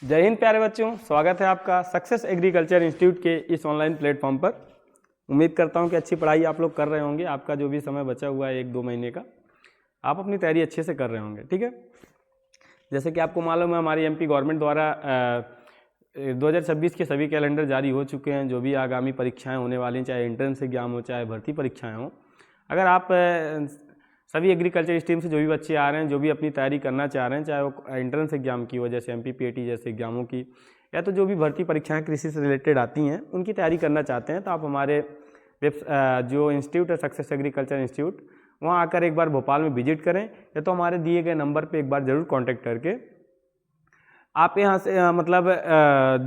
जय हिंद प्यारे बच्चों, स्वागत है आपका सक्सेस एग्रीकल्चर इंस्टीट्यूट के इस ऑनलाइन प्लेटफॉर्म पर। उम्मीद करता हूं कि अच्छी पढ़ाई आप लोग कर रहे होंगे। आपका जो भी समय बचा हुआ है 1-2 महीने का, आप अपनी तैयारी अच्छे से कर रहे होंगे। ठीक है, जैसे कि आपको मालूम है हमारी एमपी गवर्नमेंट द्वारा 2026 के सभी कैलेंडर जारी हो चुके हैं। जो भी आगामी परीक्षाएँ होने वाली हैं, चाहे एंट्रेंस एग्जाम हो चाहे भर्ती परीक्षाएँ हों, अगर आप सभी एग्रीकल्चर स्ट्रीम से जो भी बच्चे आ रहे हैं, जो भी अपनी तैयारी करना चाह रहे हैं, चाहे वो एंट्रेंस एग्जाम की हो जैसे MPPAT जैसे एग्जामों की, या तो जो भी भर्ती परीक्षाएं कृषि से रिलेटेड आती हैं उनकी तैयारी करना चाहते हैं, तो आप हमारे जो इंस्टीट्यूट है सक्सेस एग्रीकल्चर इंस्टीट्यूट, वहाँ आकर एक बार भोपाल में विजिट करें, या तो हमारे दिए गए नंबर पर एक बार ज़रूर कॉन्टैक्ट करके आप यहाँ से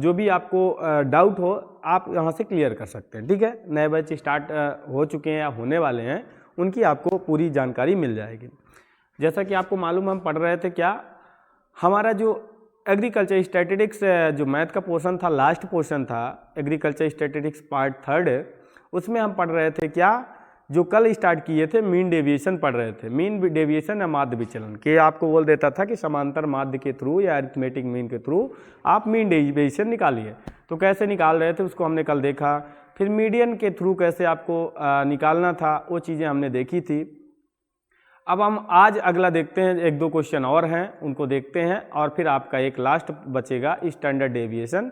जो भी आपको डाउट हो आप यहाँ से क्लियर कर सकते हैं। ठीक है, नए बैच स्टार्ट हो चुके हैं या होने वाले हैं, उनकी आपको पूरी जानकारी मिल जाएगी। जैसा कि आपको मालूम हम पढ़ रहे थे, क्या हमारा जो एग्रीकल्चर स्टैटिस्टिक्स जो मैथ का पोर्शन था, लास्ट पोर्शन था एग्रीकल्चर स्टैटिस्टिक्स पार्ट 3, उसमें हम पढ़ रहे थे क्या, जो कल स्टार्ट किए थे मीन डेविएशन पढ़ रहे थे। मीन डेविएशन या माध्य विचलन के आपको बोल देता था कि समांतर माध्य के थ्रू या अरिथमेटिक मीन के थ्रू आप मीन डेविएशन निकालिए। तो कैसे निकाल रहे थे उसको हमने कल देखा। फिर मीडियन के थ्रू कैसे आपको निकालना था, वो चीज़ें हमने देखी थी। अब हम आज अगला देखते हैं, 1-2 क्वेश्चन और हैं उनको देखते हैं, और फिर आपका एक लास्ट बचेगा स्टैंडर्ड डेविएशन,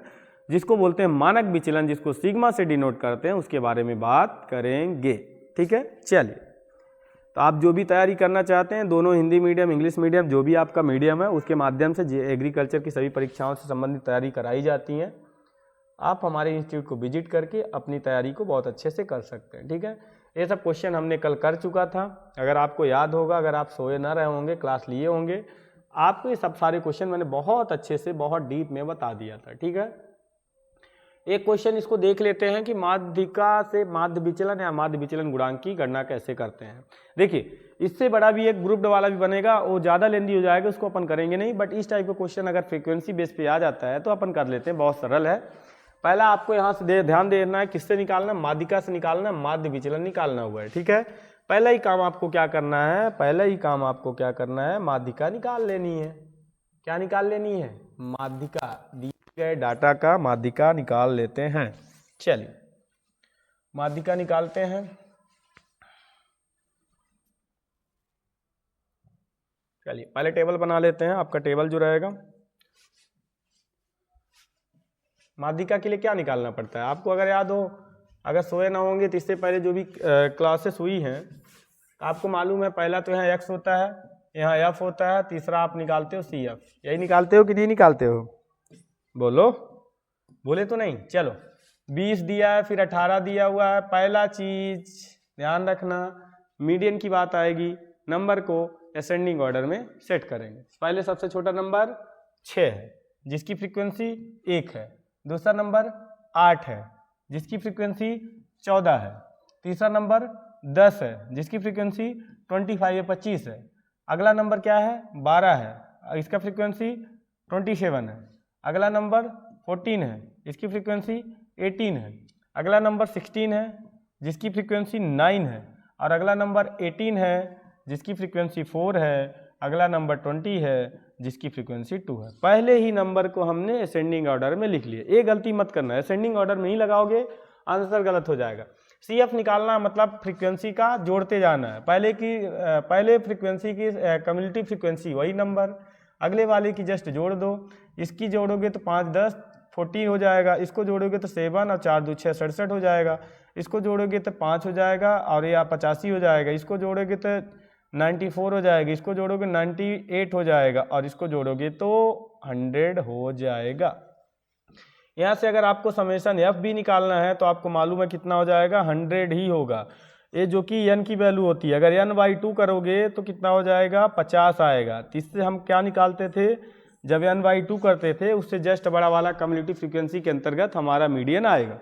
जिसको बोलते हैं मानक विचलन, जिसको सिग्मा से डिनोट करते हैं, उसके बारे में बात करेंगे। ठीक है, चलिए। तो आप जो भी तैयारी करना चाहते हैं, दोनों हिंदी मीडियम इंग्लिश मीडियम जो भी आपका मीडियम है, उसके माध्यम से एग्रीकल्चर की सभी परीक्षाओं से संबंधित तैयारी कराई जाती हैं। आप हमारे इंस्टीट्यूट को विजिट करके अपनी तैयारी को बहुत अच्छे से कर सकते हैं। ठीक है, ये सब क्वेश्चन हमने कल कर चुका था। अगर आपको याद होगा, अगर आप सोए ना रहे होंगे, क्लास लिए होंगे, आपको ये सब सारे क्वेश्चन मैंने बहुत अच्छे से बहुत डीप में बता दिया था। ठीक है, एक क्वेश्चन इसको देख लेते हैं कि माध्यिका से माध्य विचलन या माध्य विचलन गुणांक की गणना कैसे करते हैं। देखिए, इससे बड़ा भी एक ग्रुप्ड वाला भी बनेगा, वो ज़्यादा लेंदी हो जाएगा, उसको अपन करेंगे नहीं। बट इस टाइप का क्वेश्चन अगर फ्रीक्वेंसी बेस पे आ जाता है तो अपन कर लेते हैं, बहुत सरल है। पहला आपको यहाँ से ध्यान देना है, किससे निकालना, माध्यिका से निकालना, माध्य विचलन निकालना हुआ है। ठीक है, पहला ही काम आपको क्या करना है, माध्यिका निकाल लेनी है। क्या निकाल लेनी है? माध्यिका। दिए गए डाटा का माध्यिका निकाल लेते हैं। चलिए, माध्यिका निकालते हैं। चलिए, पहले टेबल बना लेते हैं। आपका टेबल जो रहेगा, माध्यिका के लिए क्या निकालना पड़ता है आपको अगर याद हो, अगर सोए ना होंगे तो इससे पहले जो भी क्लासेस हुई हैं, आपको मालूम है पहला तो यहाँ x होता है, यहाँ f होता है, तीसरा आप निकालते हो CF। यही निकालते हो कि नहीं निकालते हो? बोलो, बोले तो नहीं। चलो, 20 दिया है, फिर 18 दिया हुआ है। पहला चीज ध्यान रखना, मीडियन की बात आएगी, नंबर को असेंडिंग ऑर्डर में सेट करेंगे। पहले सबसे छोटा नंबर 6 है, जिसकी फ्रीक्वेंसी 1 है। दूसरा नंबर 8 है, जिसकी फ्रीक्वेंसी 14 है। तीसरा नंबर 10 है, जिसकी फ्रीक्वेंसी 25 या 25 है। अगला नंबर क्या है? 12 है, इसका फ्रीक्वेंसी 27 है। अगला नंबर 14 है, इसकी फ्रीक्वेंसी 18 है। अगला नंबर 16 है, जिसकी फ्रीक्वेंसी 9 है। और अगला नंबर 18 है, जिसकी फ्रीक्वेंसी 4 है। अगला नंबर 20 है, जिसकी फ्रीक्वेंसी 2 है। पहले ही नंबर को हमने असेंडिंग ऑर्डर में लिख लिया। ये गलती मत करना है, असेंडिंग ऑर्डर में ही लगाओगे आंसर गलत हो जाएगा। CF निकालना मतलब फ्रीक्वेंसी का जोड़ते जाना है। पहले फ्रीक्वेंसी की कम्युलेटिव फ्रीक्वेंसी वही नंबर, अगले वाले की जस्ट जोड़ दो। इसकी जोड़ोगे तो 5 10 14 हो जाएगा, इसको जोड़ोगे तो 7 और 4 2 6 67 हो जाएगा, इसको जोड़ोगे तो 5 हो जाएगा और ये 85 हो जाएगा, इसको जोड़ोगे तो 94 हो जाएगा, इसको जोड़ोगे 98 हो जाएगा, और इसको जोड़ोगे तो 100 हो जाएगा। यहाँ से अगर आपको समेशन एफ भी निकालना है तो आपको मालूम है कितना हो जाएगा, 100 ही होगा। ये जो कि n की वैल्यू होती है, अगर n/2 करोगे तो कितना हो जाएगा, 50 आएगा। तो इससे हम क्या निकालते थे, जब n/2 करते थे उससे जस्ट बड़ा वाला कम्युलेटिव फ्रीक्वेंसी के अंतर्गत हमारा मीडियन आएगा।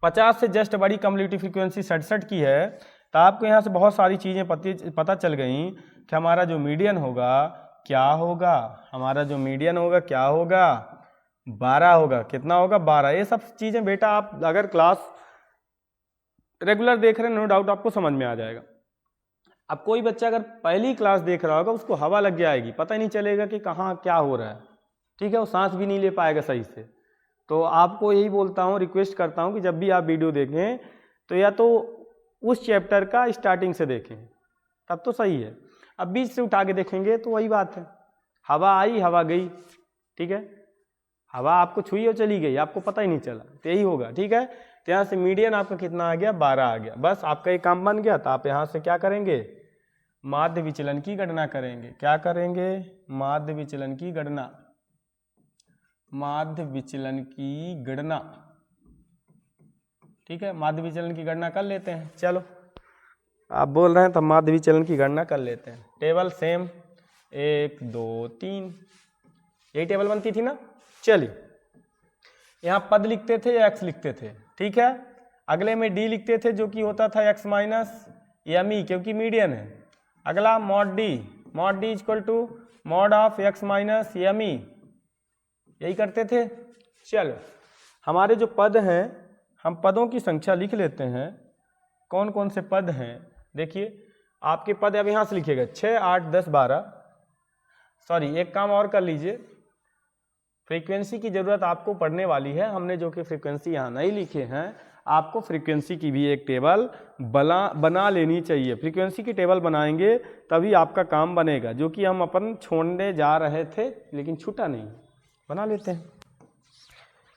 50 से जस्ट बड़ी कम्युलेटिव फ्रीक्वेंसी 67 की है। तो आपको यहाँ से बहुत सारी चीज़ें पता चल गई कि हमारा जो मीडियन होगा क्या होगा, हमारा जो मीडियन होगा क्या होगा, 12 होगा। कितना होगा? 12। ये सब चीज़ें बेटा आप अगर क्लास रेगुलर देख रहे हैं, नो डाउट आपको समझ में आ जाएगा। अब कोई बच्चा अगर पहली क्लास देख रहा होगा, उसको हवा लग जाएगी, पता ही नहीं चलेगा कि कहाँ क्या हो रहा है। ठीक है, वो सांस भी नहीं ले पाएगा सही से। तो आपको यही बोलता हूँ, रिक्वेस्ट करता हूँ कि जब भी आप वीडियो देखें तो या तो उस चैप्टर का स्टार्टिंग से देखें, तब तो सही है। अब बीच से उठा के देखेंगे तो वही बात है, हवा आई हवा गई, ठीक है, हवा आपको छुई और चली गई, आपको पता ही नहीं चला, तो यही होगा। ठीक है, तो यहाँ से मीडियन आपका कितना आ गया, 12 आ गया। बस आपका ये काम बन गया। तो आप यहाँ से क्या करेंगे, माध्य विचलन की गणना करेंगे। क्या करेंगे, माध्य विचलन की गणना, माध्य विचलन की गणना। ठीक है, माध्य विचलन की गणना कर लेते हैं। चलो आप बोल रहे हैं तो माध्य विचलन की गणना कर लेते हैं। टेबल सेम 1 2 3, यही टेबल बनती थी ना। चलिए, यहाँ पद लिखते थे या एक्स लिखते थे, ठीक है। अगले में डी लिखते थे जो कि होता था एक्स माइनस एम ई, क्योंकि मीडियन है। अगला mod d equal to mod of x minus m e, यही करते थे। चलो, हमारे जो पद हैं, हम पदों की संख्या लिख लेते हैं। कौन कौन से पद हैं, देखिए आपके पद अब यहाँ से लिखिएगा 6 8 10 12। सॉरी, एक काम और कर लीजिए, फ्रीक्वेंसी की ज़रूरत आपको पड़ने वाली है। हमने जो कि फ्रीक्वेंसी यहाँ नहीं लिखे हैं, आपको फ्रीक्वेंसी की भी एक टेबल बना लेनी चाहिए। फ्रीक्वेंसी की टेबल बनाएंगे तभी आपका काम बनेगा, जो कि हम अपन छोड़ने जा रहे थे लेकिन छूटा नहीं। बना लेते हैं,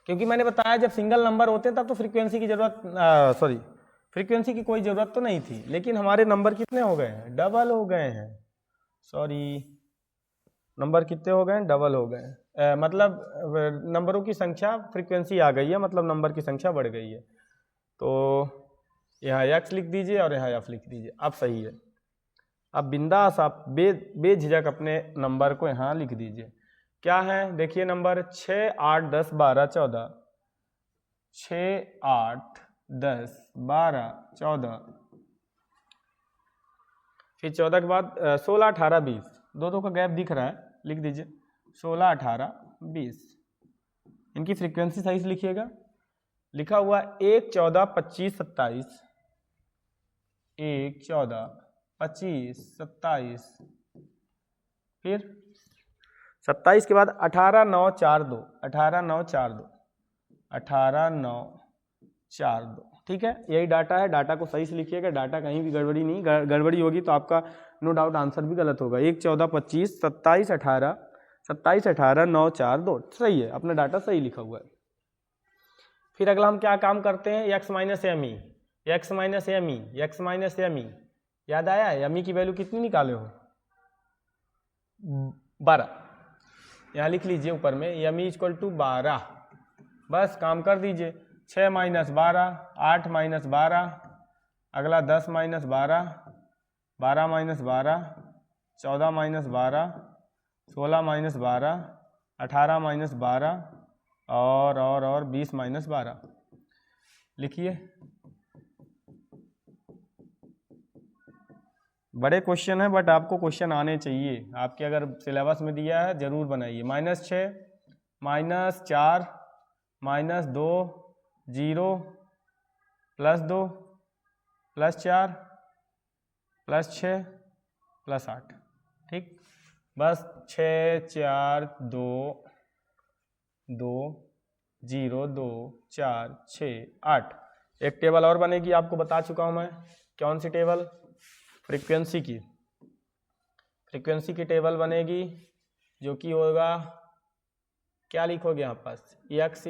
क्योंकि मैंने बताया जब सिंगल नंबर होते हैं तब तो फ्रीक्वेंसी की ज़रूरत फ्रीक्वेंसी की कोई ज़रूरत तो नहीं थी, लेकिन हमारे नंबर कितने हो गए हैं, डबल हो गए हैं। सॉरी, नंबर कितने हो गए हैं, डबल हो गए हैं। मतलब नंबरों की संख्या, फ्रीक्वेंसी आ गई है, मतलब नंबर की संख्या बढ़ गई है। तो यहाँ एक्स लिख दीजिए और यहाँ एफ लिख दीजिए, अब सही है। अब बिंदास आप बेझिझक अपने नंबर को यहाँ लिख दीजिए। क्या है, देखिए नंबर 6 8 10 12 14, 6 8 10 12 14, फिर 14 के बाद 16 18 20, दो का गैप दिख रहा है, लिख दीजिए 16 18 20। इनकी फ्रीक्वेंसी सही से लिखिएगा। लिखा हुआ 1 14 25 27, 1 14 25 27, फिर 27 के बाद 18 9 4 2, 18 9 4 2, 18 9 4 2। ठीक है, यही डाटा है, डाटा को सही से लिखिएगा। डाटा कहीं भी गड़बड़ी नहीं, गड़बड़ी होगी तो आपका नो डाउट आंसर भी गलत होगा। 1 14 25 27 18, 27 18 9 4 2, सही है, अपना डाटा सही लिखा हुआ है। फिर अगला हम क्या काम करते हैं, x minus m e, x minus m e, x minus m e. याद आया, एम ई की वैल्यू कितनी निकाले हो, 12। यहाँ लिख लीजिए ऊपर में, एम ई इक्वल टू 12। बस काम कर दीजिए, 6 माइनस 12, 8 माइनस 12, अगला 10 minus 12, 12 minus 12, 14 minus 12, 16 minus 12, 18 minus 12 और 20 माइनस 12। लिखिए, बड़े क्वेश्चन है बट आपको क्वेश्चन आने चाहिए। आपके अगर सिलेबस में दिया है जरूर बनाइए। -6 -4 -2 0 +2 +4 +6 +8। ठीक, बस 6 4 2 2 0 2 4 6 8। एक टेबल और बनेगी, आपको बता चुका हूं मैं। कौन सी टेबल, फ्रीक्वेंसी की। फ्रीक्वेंसी की टेबल बनेगी जो कि होगा, क्या लिखोगे यहाँ पास, X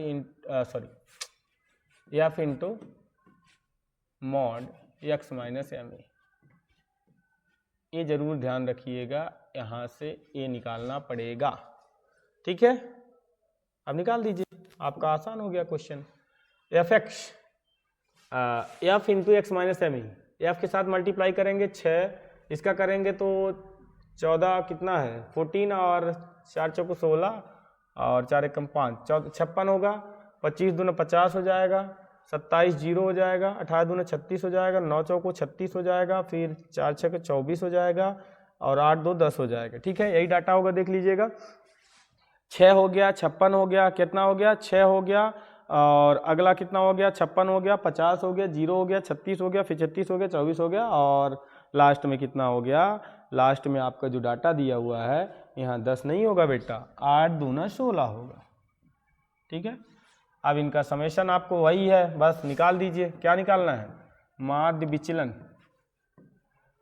F into mod x minus M A. ये जरूर ध्यान रखिएगा, यहाँ से ए निकालना पड़ेगा। ठीक है, अब निकाल दीजिए, आपका आसान हो गया question. F x F into x minus m e, f के साथ मल्टीप्लाई करेंगे 6, इसका करेंगे तो 14 कितना है 14, और 4 चौको 16 और 4 एकम 5, 56 होगा। 25 दूना 50 हो जाएगा, 27 0 हो जाएगा, 18 दूना 36 हो जाएगा, 9 चौको 36 हो जाएगा, फिर 4 6 24 हो जाएगा, और 8 2 10 हो जाएगा। ठीक है, यही डाटा होगा, देख लीजिएगा। 6 हो गया, 56 हो गया, कितना हो गया 6 हो गया, और अगला कितना हो गया 56 हो गया, 50 हो गया, 0 हो गया, 36 हो गया, फिर 36 हो गया, 24 हो गया, और लास्ट में कितना हो गया लास्ट में आपका जो डाटा दिया हुआ है यहाँ 10 नहीं होगा बेटा, 8 दूना 16 होगा। ठीक है, अब इनका समेशन आपको वही है, बस निकाल दीजिए। क्या निकालना है? माध्य विचलन,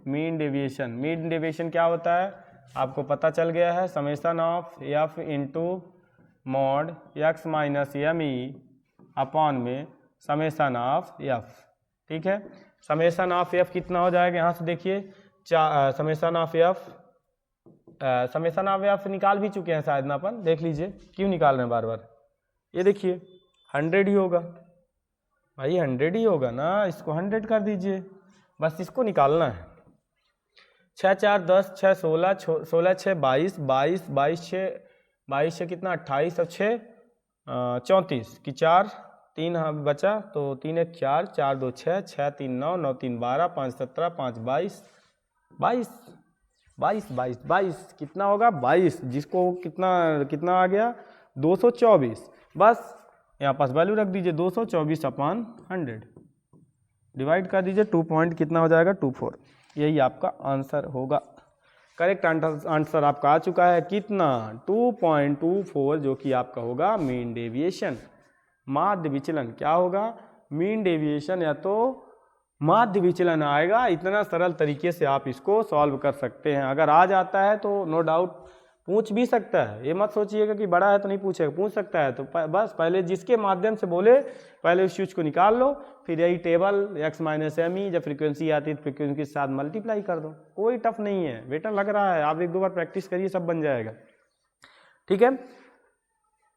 मीन डेविएशन। मीन डेविएशन क्या होता है आपको पता चल गया है, summation of f into mod x minus m e upon में समेशन ऑफ एफ। ठीक है, समेशन ऑफ एफ कितना हो जाएगा यहाँ से देखिए, summation of F, summation of F निकाल भी चुके हैं शायद ना अपन, देख लीजिए क्यों निकाल रहे हैं बार बार। ये देखिए 100 ही होगा भाई, 100 ही होगा ना, इसको 100 कर दीजिए, बस इसको निकालना है। 6 4 10, 6 16, 16 6 22, 22 22 6, 22 6 कितना 28 और 6 34 की 4 3 बचा, तो 3 1 4, 4 2 6, 6 3 9, 9 3 12, 5 17, 5 22, 22 22 22 22 कितना होगा 22, जिसको कितना आ गया 224। बस यहाँ पास वैल्यू रख दीजिए 224 अपॉन 100, डिवाइड कर दीजिए, 2 पॉइंट कितना हो जाएगा 24। यही आपका आंसर होगा। करेक्ट आंसर आपका आ चुका है कितना 2.24, जो कि आपका होगा मीन डेविएशन। माध्य विचलन क्या होगा? मीन डेविएशन या तो माध्य विचलन आएगा। इतना सरल तरीके से आप इसको सॉल्व कर सकते हैं। अगर आ जाता है तो नो डाउट पूछ भी सकता है, ये मत सोचिएगा कि बड़ा है तो नहीं पूछेगा, पूछ सकता है। तो बस पहले जिसके माध्यम से बोले पहले उस चीज़ को निकाल लो, फिर यही table x minus m e जब फ्रीक्वेंसी आती है तो फ्रीक्वेंसी के साथ मल्टीप्लाई कर दो। कोई टफ नहीं है बेटा, लग रहा है आप 1-2 बार प्रैक्टिस करिए सब बन जाएगा। ठीक है,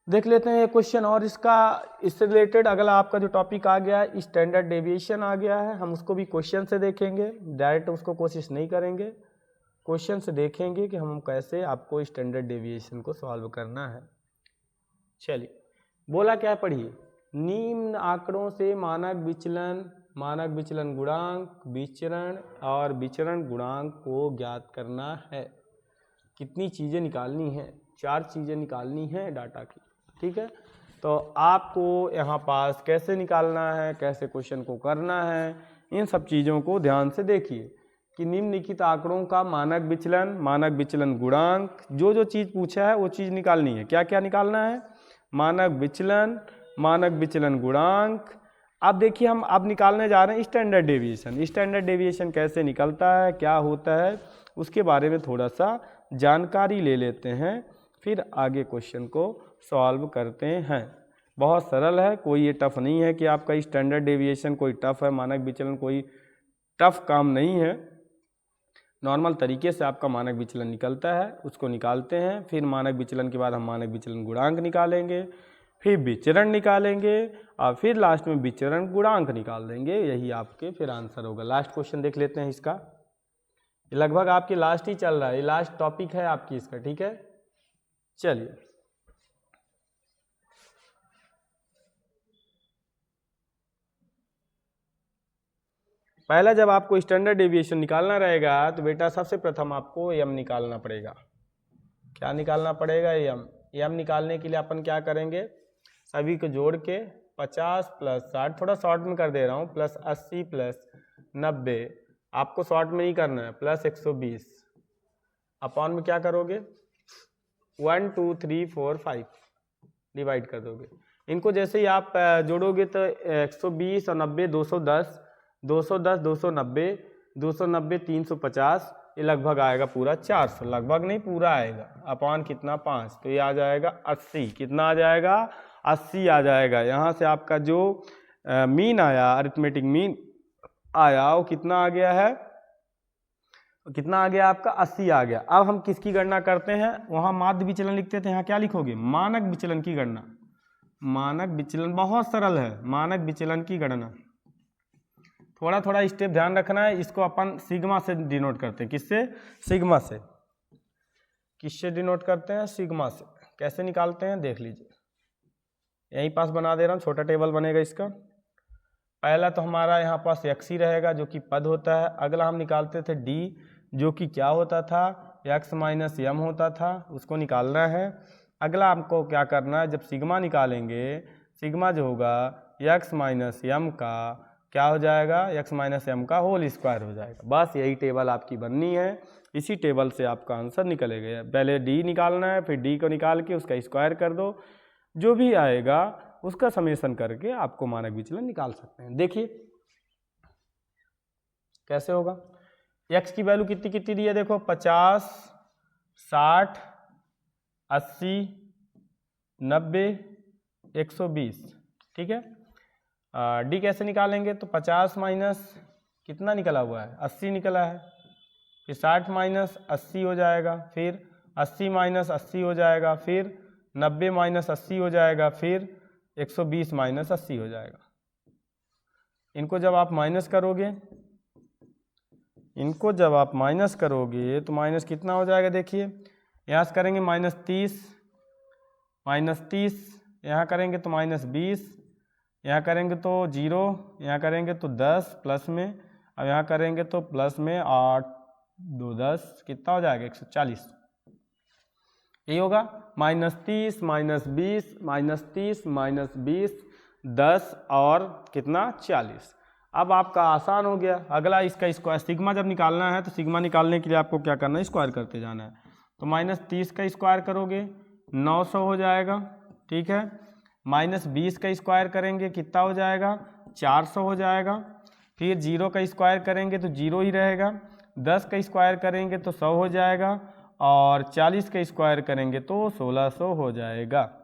देख लेते हैं ये क्वेश्चन। और इससे रिलेटेड अगला आपका जो टॉपिक आ गया है स्टैंडर्ड डेविएशन आ गया है, हम उसको भी क्वेश्चन से देखेंगे, डायरेक्ट उसको कोशिश नहीं करेंगे, क्वेश्चन से देखेंगे कि हम कैसे आपको स्टैंडर्ड डेविएशन को सॉल्व करना है। चलिए बोला क्या पढ़िए, निम्न आंकड़ों से मानक विचलन गुणांक, विचरण और विचरण गुणांक को ज्ञात करना है। कितनी चीज़ें निकालनी है? 4 चीज़ें निकालनी है डाटा की। ठीक है, तो आपको यहाँ पास कैसे निकालना है, कैसे क्वेश्चन को करना है, इन सब चीज़ों को ध्यान से देखिए कि निम्नलिखित आंकड़ों का मानक विचलन गुणांक, जो चीज़ पूछा है वो चीज़ निकालनी है। क्या क्या निकालना है? मानक विचलन गुणांक। अब देखिए हम अब निकालने जा रहे हैं स्टैंडर्ड डेविएशन। स्टैंडर्ड डेविएशन कैसे निकलता है, क्या होता है, उसके बारे में थोड़ा सा जानकारी ले लेते हैं, फिर आगे क्वेश्चन को सॉल्व करते हैं। बहुत सरल है, कोई ये टफ नहीं है कि आपका स्टैंडर्ड डेविएशन कोई टफ है, मानक विचलन कोई टफ काम नहीं है। नॉर्मल तरीके से आपका मानक विचलन निकलता है, उसको निकालते हैं। फिर मानक विचलन के बाद हम मानक विचलन गुणांक निकालेंगे, फिर विचरण निकालेंगे और फिर लास्ट में विचरण गुणांक निकाल देंगे। यही आपके फिर आंसर होगा। लास्ट क्वेश्चन देख लेते हैं इसका, लगभग आपके लास्ट ही चल रहा है, ये लास्ट टॉपिक है आपकी इसका। ठीक है, चलिए पहला जब आपको स्टैंडर्ड डेविएशन निकालना रहेगा तो बेटा सबसे प्रथम आपको एम निकालना पड़ेगा। क्या निकालना पड़ेगा? एम निकालने के लिए अपन क्या करेंगे, सभी को जोड़ के 50 + 60, थोड़ा शॉर्ट में कर दे रहा हूँ, प्लस 80 + 90, आपको शॉर्ट में नहीं करना है, प्लस 120 अपॉन में क्या करोगे 1 2 3 4 5 डिवाइड कर दोगे। इनको जैसे ही आप जोड़ोगे तो 120 और 90 210, 210 290, 290 350, ये लगभग आएगा पूरा 400, लगभग नहीं पूरा आएगा, अपॉन कितना 5, तो ये आ जाएगा 80। कितना आ जाएगा? 80 आ जाएगा। यहाँ से आपका जो मीन आया, अरिथमेटिक मीन आया, वो कितना आ गया है, कितना आ गया आपका 80 आ गया। अब हम किसकी गणना करते हैं? वहाँ माध्य विचलन लिखते थे, यहाँ क्या लिखोगे? मानक विचलन की गणना। मानक विचलन बहुत सरल है, मानक विचलन की गणना। थोड़ा थोड़ा स्टेप ध्यान रखना है, इसको अपन सिग्मा से डिनोट करते हैं। किससे? सिग्मा से। किससे डिनोट करते हैं? सिग्मा से। कैसे निकालते हैं देख लीजिए, यहीं पास बना दे रहा हूँ, छोटा टेबल बनेगा इसका। पहला तो हमारा यहाँ पास x ही रहेगा जो कि पद होता है। अगला हम निकालते थे d, जो कि क्या होता था? x माइनस m होता था, उसको निकालना है। अगला हमको क्या करना है, जब सिग्मा निकालेंगे, सिग्मा जो होगा x माइनस m का क्या हो जाएगा? x माइनस m का होल स्क्वायर हो जाएगा। बस यही टेबल आपकी बननी है। इसी टेबल से आपका आंसर निकलेगा। पहले डी निकालना है, फिर डी को निकाल के उसका स्क्वायर कर दो, जो भी आएगा उसका समेशन करके आपको मानक विचलन निकाल सकते हैं। देखिए कैसे होगा। x की वैल्यू कितनी कितनी दी है देखो, 50, 60, 80, 90, 120, ठीक है। डी कैसे निकालेंगे, तो 50 माइनस कितना निकला हुआ है, 80 निकला है, फिर 60 माइनस 80 हो जाएगा, फिर 80 माइनस 80 हो जाएगा, फिर 90 माइनस 80 हो जाएगा, फिर 120 माइनस 80 हो जाएगा। इनको जब आप माइनस करोगे, तो माइनस कितना हो जाएगा, देखिए यहाँ से करेंगे -30, -30, यहाँ करेंगे तो -20, यहाँ करेंगे तो 0, यहाँ करेंगे तो 10 प्लस में, अब यहाँ करेंगे तो प्लस में 8, 2, 10, कितना हो जाएगा 140। यही होगा -30, -20, -30, -20, 10 और कितना 40। अब आपका आसान हो गया। अगला इसका स्क्वायर, सिग्मा जब निकालना है तो सिग्मा निकालने के लिए आपको क्या करना है, स्क्वायर करते जाना है। तो -30 का स्क्वायर करोगे 900 हो जाएगा, ठीक है। -20 का स्क्वायर करेंगे कितना हो जाएगा, 400 हो जाएगा। फिर 0 का स्क्वायर करेंगे तो 0 ही रहेगा, 10 का स्क्वायर करेंगे तो 100 हो जाएगा, और 40 का स्क्वायर करेंगे तो 1600 हो जाएगा।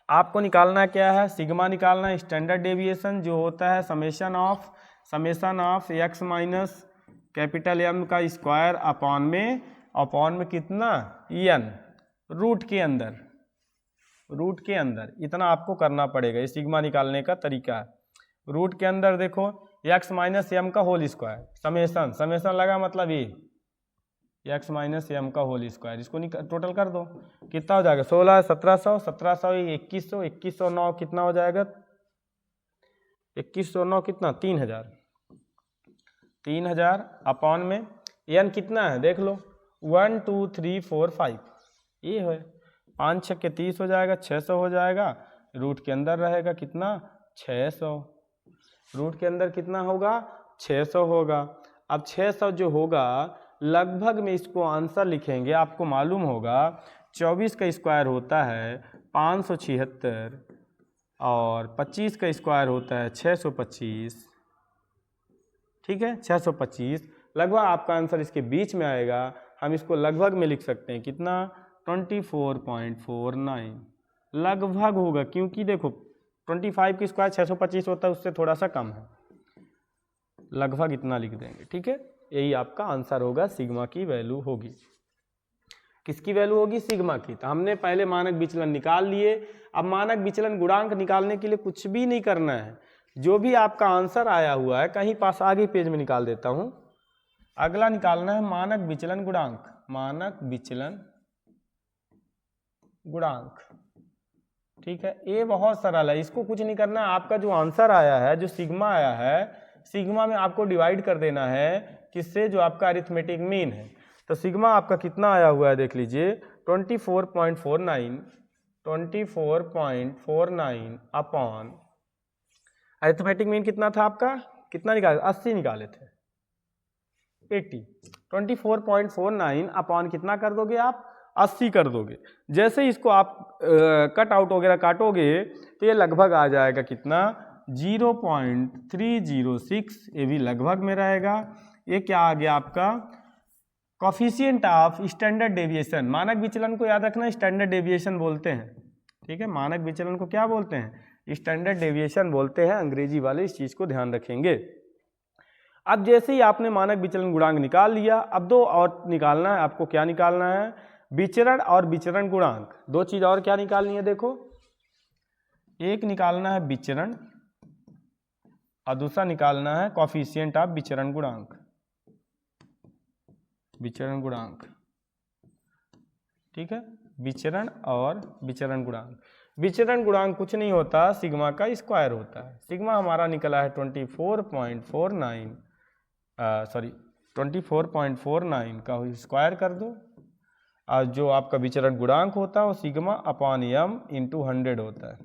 आपको निकालना क्या है, सिग्मा निकालना है, स्टैंडर्ड डेविएशन जो होता है summation of x minus capital M का स्क्वायर अपॉन में कितना n, रूट के अंदर इतना आपको करना पड़ेगा। ये सिग्मा निकालने का तरीका है। रूट के अंदर देखो x माइनस एम का होल स्क्वायर, समेशन लगा मतलब ये x माइनस एम का होल स्क्वायर, इसको टोटल कर दो, कितना हो जाएगा 16, 1700, 1700, 2100, 2109 कितना हो जाएगा, 2109 कितना 3000 अपॉन में n कितना है देख लो 1 2 3 4 5, ये है 5 6 के 30 हो जाएगा, 600 हो जाएगा। रूट के अंदर रहेगा कितना 600, रूट के अंदर कितना होगा 600 होगा। अब 600 जो होगा लगभग में इसको आंसर लिखेंगे, आपको मालूम होगा 24 का स्क्वायर होता है 576 और 25 का स्क्वायर होता है 625, ठीक है 625। लगभग आपका आंसर इसके बीच में आएगा। हम इसको लगभग में लिख सकते हैं कितना 24.49 लगभग होगा, क्योंकि देखो 25 की स्क्वायर 625 होता है, उससे थोड़ा सा कम है, लगभग इतना लिख देंगे, ठीक है। यही आपका आंसर होगा, सिग्मा की वैल्यू होगी। किसकी वैल्यू होगी, सिग्मा की। तो हमने पहले मानक विचलन निकाल लिए। अब मानक विचलन गुणांक निकालने के लिए कुछ भी नहीं करना है, जो भी आपका आंसर आया हुआ है कहीं पास आगे पेज में निकाल देता हूं। अगला निकालना है मानक विचलन गुणांक, मानक विचलन गुणांक, ठीक है। ये बहुत सरल है, इसको कुछ नहीं करना है। आपका जो आंसर आया है, जो सिग्मा आया है, सिग्मा में आपको डिवाइड कर देना है किससे, जो आपका अरिथमेटिक मीन है। तो सिग्मा आपका कितना आया हुआ है देख लीजिए 24.49 अपॉन अरिथमेटिक मीन कितना था आपका, कितना निकाले 80 निकाले थे 80। 24.49 अपॉन कितना कर दोगे आप 80 कर दोगे। जैसे ही इसको आप कट आउट वगैरह काटोगे तो ये लगभग आ जाएगा कितना 0.306, ये भी लगभग में रहेगा। ये क्या आ गया आपका कोफिशिएंट ऑफ स्टैंडर्ड डेविएशन। मानक विचलन को याद रखना स्टैंडर्ड डेविएशन बोलते हैं, ठीक है। मानक विचलन को क्या बोलते हैं, स्टैंडर्ड डेविएशन बोलते हैं, अंग्रेजी वाले इस चीज को ध्यान रखेंगे। अब जैसे ही आपने मानक विचलन गुणांक निकाल लिया, अब दो और निकालना है आपको। क्या निकालना है, विचरण और विचरण गुणांक। दो चीज और क्या निकालनी है देखो, एक निकालना है विचरण और दूसरा निकालना है कोफिशिएंट ऑफ विचरण गुणांक, विचरण गुणांक, ठीक है। विचरण और विचरण गुणांक। विचरण गुणांक कुछ नहीं होता, सिग्मा का स्क्वायर होता है। सिग्मा हमारा निकला है 24.49 का स्क्वायर कर दो, और जो आपका विचरण गुणांक होता है वो सिग्मा अपॉन एम इंटू 100 होता है।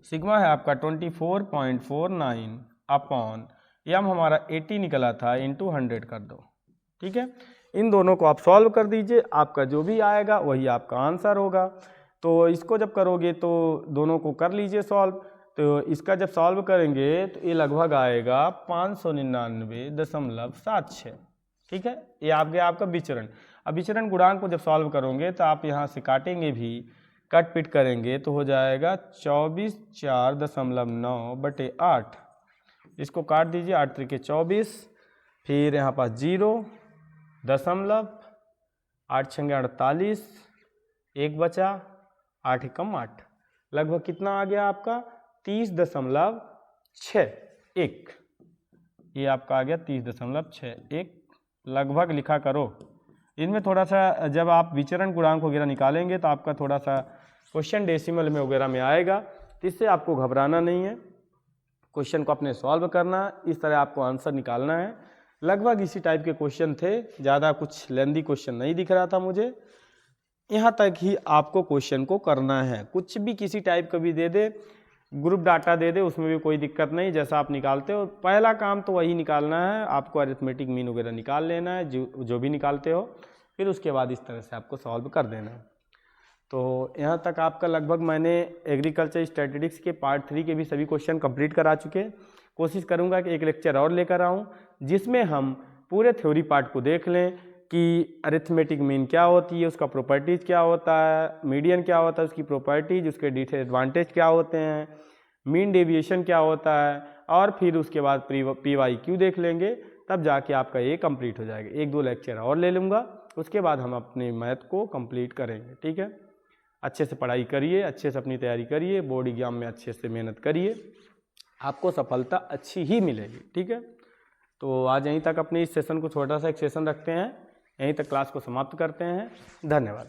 सिग्मा है आपका 24.49 अपॉन एम हमारा 80 निकला था, इंटू 100 कर दो, ठीक है। इन दोनों को आप सॉल्व कर दीजिए, आपका जो भी आएगा वही आपका आंसर होगा। तो इसको जब करोगे तो दोनों को कर लीजिए सॉल्व। तो इसका जब सॉल्व करेंगे तो ये लगभग आएगा 599.76। ठीक है, ये आ गया आपका विचरण। अब विचरण गुणांक को जब सॉल्व करोगे तो आप यहाँ से काटेंगे भी, कट पिट करेंगे तो हो जाएगा 24/4.9/8। इसको काट दीजिए, 8 त्रिके 24, फिर यहाँ पास 0 दशमलव, 8 छंगे 48, 1 बचा, 8 एकम 8, लगभग कितना आ गया आपका 30.61। ये आपका आ गया 30.61 लगभग लिखा करो। इनमें थोड़ा सा जब आप विचरण गुणांक वगैरह निकालेंगे तो आपका थोड़ा सा क्वेश्चन डेसिमल में वगैरह में आएगा, तो इससे आपको घबराना नहीं है। क्वेश्चन को अपने सॉल्व करना, इस तरह आपको आंसर निकालना है। लगभग इसी टाइप के क्वेश्चन थे, ज़्यादा कुछ लेंदी क्वेश्चन नहीं दिख रहा था मुझे। यहाँ तक ही आपको क्वेश्चन को करना है। कुछ भी किसी टाइप का भी दे दे, ग्रुप डाटा दे दे, उसमें भी कोई दिक्कत नहीं, जैसा आप निकालते हो। पहला काम तो वही निकालना है, आपको अरिथमेटिक मीन वगैरह निकाल लेना है, जो भी निकालते हो, फिर उसके बाद इस तरह से आपको सॉल्व कर देना है। तो यहाँ तक आपका लगभग मैंने एग्रीकल्चर स्टैटिस्टिक्स के पार्ट 3 के भी सभी क्वेश्चन कंप्लीट करा चुके। कोशिश करूँगा कि एक लेक्चर और लेकर आऊँ जिसमें हम पूरे थ्योरी पार्ट को देख लें कि अरिथमेटिक मीन क्या होती है, उसका प्रॉपर्टीज़ क्या होता है, मीडियन क्या होता है, उसकी प्रॉपर्टीज, उसके डिसएडवांटेज क्या होते हैं, मीन डेविएशन क्या होता है, और फिर उसके बाद PYQ देख लेंगे। तब जाके आपका ये कंप्लीट हो जाएगा। 1-2 लेक्चर और ले लूँगा, उसके बाद हम अपने मैथ को कंप्लीट करेंगे। ठीक है, अच्छे से पढ़ाई करिए, अच्छे से अपनी तैयारी करिए, बोर्ड एग्जाम में अच्छे से मेहनत करिए, आपको सफलता अच्छी ही मिलेगी। ठीक है, तो आज यहीं तक अपने इस सेशन को छोटा सा एक सेशन रखते हैं, यहीं तक क्लास को समाप्त करते हैं। धन्यवाद।